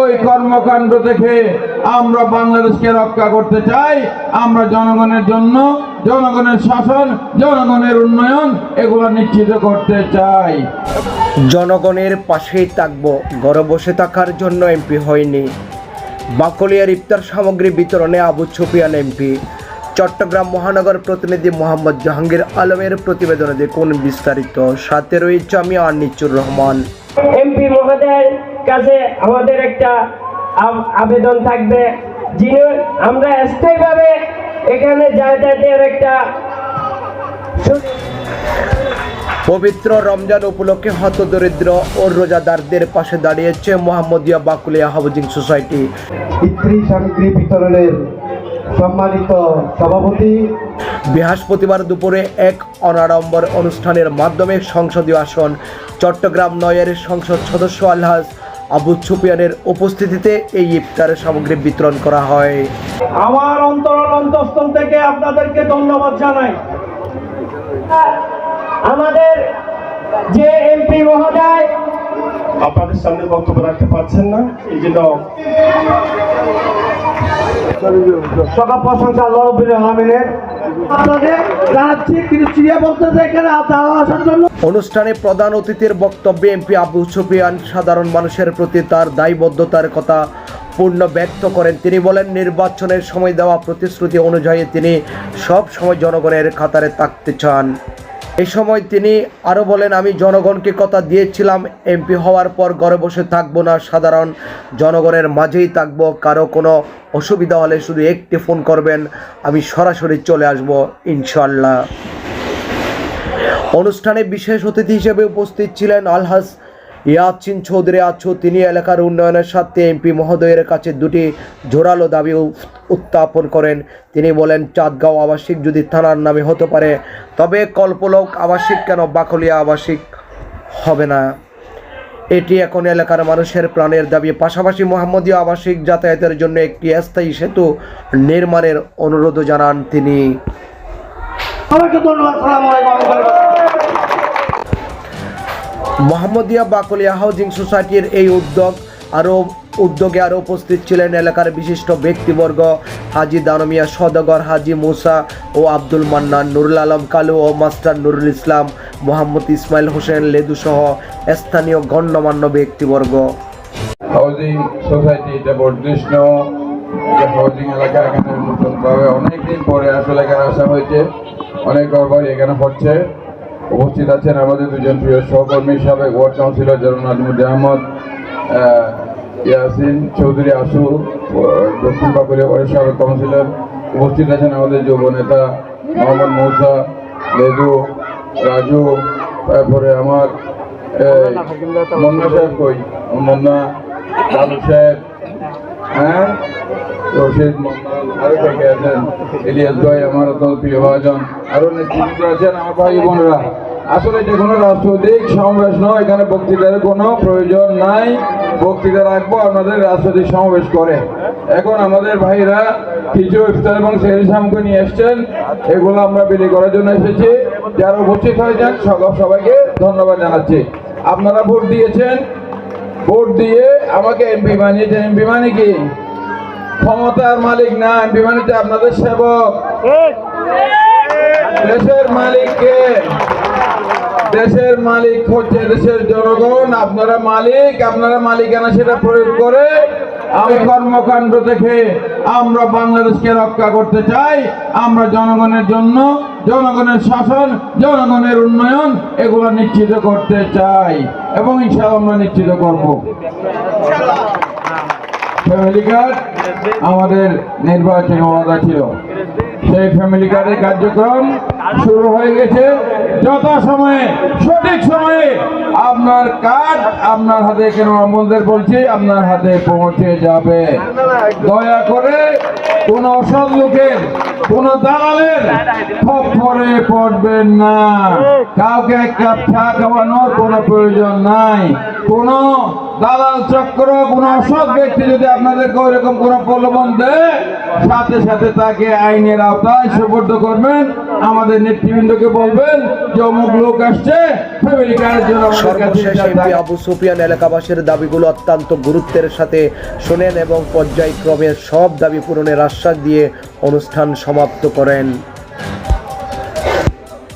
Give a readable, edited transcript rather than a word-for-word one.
ওই কর্মকাণ্ড থেকে আমরা বাংলাদেশকে রক্ষা করতে চাই। আমরা জনগণের জন্য, জনগণের শাসন, জনগণের উন্নয়ন এগুলো নিশ্চিত করতে চাই। জনগণের পাশেই থাকবো, ঘরে বসে থাকার জন্য এমপি হয়নি। বাকলিয়ার ইফতার সামগ্রী বিতরণে আবু সুফিয়ান এমপি। চট্টগ্রাম মহানগর প্রতিনিধি মোহাম্মদ জাহাঙ্গীর আলমের প্রতিবেদনে দেখুন বিস্তারিত। সাথে রয়েছে আমি আনিচুর রহমান। এমপি মহোদয়ের কাছে আমাদের একটা আবেদন থাকবে, যিনি আমরা স্থায়ীভাবে এখানে যাতায়াতের একটা পবিত্র রমজান উপলক্ষে হতদরিদ্র ও রোজাদারদের পাশে দাঁড়িয়েছে মোহাম্মদিয়া বাকুলিয়া হাউজিং সোসাইটি। ইফতার সামগ্রী বিতরণের সম্মানিত সভাপতি। বৃহস্পতিবার দুপুরে এক অনাড়ম্বর অনুষ্ঠানের মাধ্যমে সংসদীয় আসন চট্টগ্রাম ৯-এর সংসদ সদস্য আলহাজ আবু সুফিয়ানের উপস্থিতিতে এই ইফতার সামগ্রী বিতরণ করা হয়। আমার অন্তঃস্থল থেকে আপনাদেরকে ধন্যবাদ জানাই। আমাদের যে এমপি মহোদয় আপনাদের সামনে বক্তব্য রাখতে পারছেন না, এই জন্য সকল প্রশংসা আল্লাহ রাব্বুল আলামিনের। আপনাদের জানাচ্ছি ক্রিস্টিয়া বলতেছে এখানে আসার জন্য। অনুষ্ঠানে প্রধান অতিথির বক্তব্যে এমপি আবু সুফিয়ান সাধারণ মানুষের প্রতি তার দায়বদ্ধতার কথা পূর্ণ ব্যক্ত করেন। তিনি বলেন, নির্বাচনের সময় দেওয়া প্রতিশ্রুতি অনুযায়ী তিনি সব সময় জনগণের কাতারে থাকতে চান। এই সময় তিনি আরও বলেন, আমি জনগণকে কথা দিয়েছিলাম এমপি হওয়ার পর ঘরে বসে থাকবো না, সাধারণ জনগণের মাঝেই থাকবো। কারো কোনো অসুবিধা হলে শুধু একটি ফোন করবেন, আমি সরাসরি চলে আসব ইনশাল্লাহ। অনুষ্ঠানে বিশেষ অতিথি হিসেবে উপস্থিত ছিলেন আলহাজ ইয়াসিন চৌধুরী আছু। তিনি এলাকার উন্নয়নের সাথে এমপি মহোদয়ের কাছে দুটি জোরালো দাবি উত্থাপন করেন। তিনি বলেন, চাঁদগাঁও আবাসিক যদি থানার নামে হতে পারে তবে কল্পলোক আবাসিক কেন বাকলিয়া আবাসিক হবে না? এটি এখন এলাকার মানুষের প্রাণের দাবি। পাশাপাশি মোহাম্মদিয়া আবাসিক যাতায়াতের জন্য একটি স্থায়ী সেতু নির্মাণের অনুরোধ জানান তিনি। মোহাম্মদিয়া বাকলিয়া হাউজিং সোসাইটির এই উদ্যোগে আরও উপস্থিত ছিলেন এলাকার বিশিষ্ট ব্যক্তিবর্গ, হাজি দানমিয়া সওদাগর, হাজি মুসা ও আব্দুল মান্নান, নুরুল আলম কালু ও মাস্টার নুরুল ইসলাম, মোহাম্মদ ইসমাইল হোসেন লেদু সহ স্থানীয় গণ্যমান্য ব্যক্তিবর্গ। হাউজিং সোসাইটি এটা বর্ধিষ্ণ হাউজিং এলাকা, এখানে নতুনভাবে অনেকদিন পরে আসলে এখানে আসা হয়েছে, অনেক ঘরবাড়ি এখানে হচ্ছে। উপস্থিত আছেন আমাদের দুজন প্রিয় সহকর্মী, সাবেক ওয়ার্ড কাউন্সিলর জনাব নাজমুদ্দিন আহমদ, ইয়াসিন চৌধুরী আশু, দক্ষিণ বাকলিয়া ওয়ার্ডের সাবেক কাউন্সিলর। উপস্থিত আছেন আমাদের যুব নেতা মোহাম্মদ মৌসা, লেদু, রাজু, তারপরে আমার মন্না সাহেব, কই মন্না, লালু সাহেব, হ্যাঁ, রশিদ, আরো থেকে আছেন, ইলিয়াস ভাই, আমার অত্যন্ত প্রিয় ভাজন, আরো নেতৃত্ব আছেন আমার ভাই বোনেরা। আসলে যে কোনো রাজনৈতিক সমাবেশ নয়, এখানে বক্তৃতার কোনো প্রয়োজন নাই। বক্তৃতা রাখবো আপনাদের রাজনৈতিক সমাবেশ করে। এখন আমাদের ভাইরা কিছু ইফতার এবং সেহরি সামগ্রী নিয়ে এসছেন, এগুলো আমরা বিলি করার জন্য এসেছি। যারা উপস্থিত হয়েছেন সবাইকে ধন্যবাদ জানাচ্ছি। আপনারা ভোট দিয়েছেন, ভোট দিয়ে আমাকে এমপি বানিয়েছেন। এমপি মানে কি? ক্ষমতার মালিক না, এমপি মানে আপনাদের সেবক। দেশের মালিককে, দেশের মালিক হচ্ছে দেশের জনগণ। আপনারা মালিক, আপনারা মালিকানা সেটা প্রয়োগ করে আমি কর্মকাণ্ড থেকে আমরা বাংলাদেশকে রক্ষা করতে চাই। আমরা জনগণের জন্য, জনগণের শাসন, জনগণের উন্নয়ন এগুলো নিশ্চিত করতে চাই এবং ইনশাআল্লাহ আমরা নিশ্চিত করব। ফ্যামিলি কার্ড আমাদের নির্বাচনী ওয়াদা ছিল, সেই ফ্যামিলি কার্ডের কার্যক্রম শুরু হয়ে গেছে। যথাসময়ে সঠিক সময়ে আপনার কার্ড আপনার হাতে, কেন আমাদের বলছি, আপনার হাতে পৌঁছে যাবে। দয়া করে কোন অসৎ লোকের, কোন দালালের খপ্পরে পড়বেন না। কাউকে এক কাপ চা খাওয়ানোর কোনো প্রয়োজন নাই। কোন দালাল চক্র, কোন অসৎ ব্যক্তি যদি আপনাদেরকে ওইরকম কোন প্রলোভন দেয়, সাথে সাথে তাকে আইনের আওতায় সুপর্দ করবেন। আমাদের নেতৃবৃন্দকে বলবেন যে অমুক লোক আসছে ফ্যামিলি কার্ডের জন্য। সর্বশেষ এমপি আবু সুফিয়ান এলাকাবাসীর দাবিগুলো অত্যন্ত গুরুত্বের সাথে শোনেন এবং পর্যায়ক্রমে সব দাবি পূরণের আশ্বাস দিয়ে অনুষ্ঠান সমাপ্ত করেন।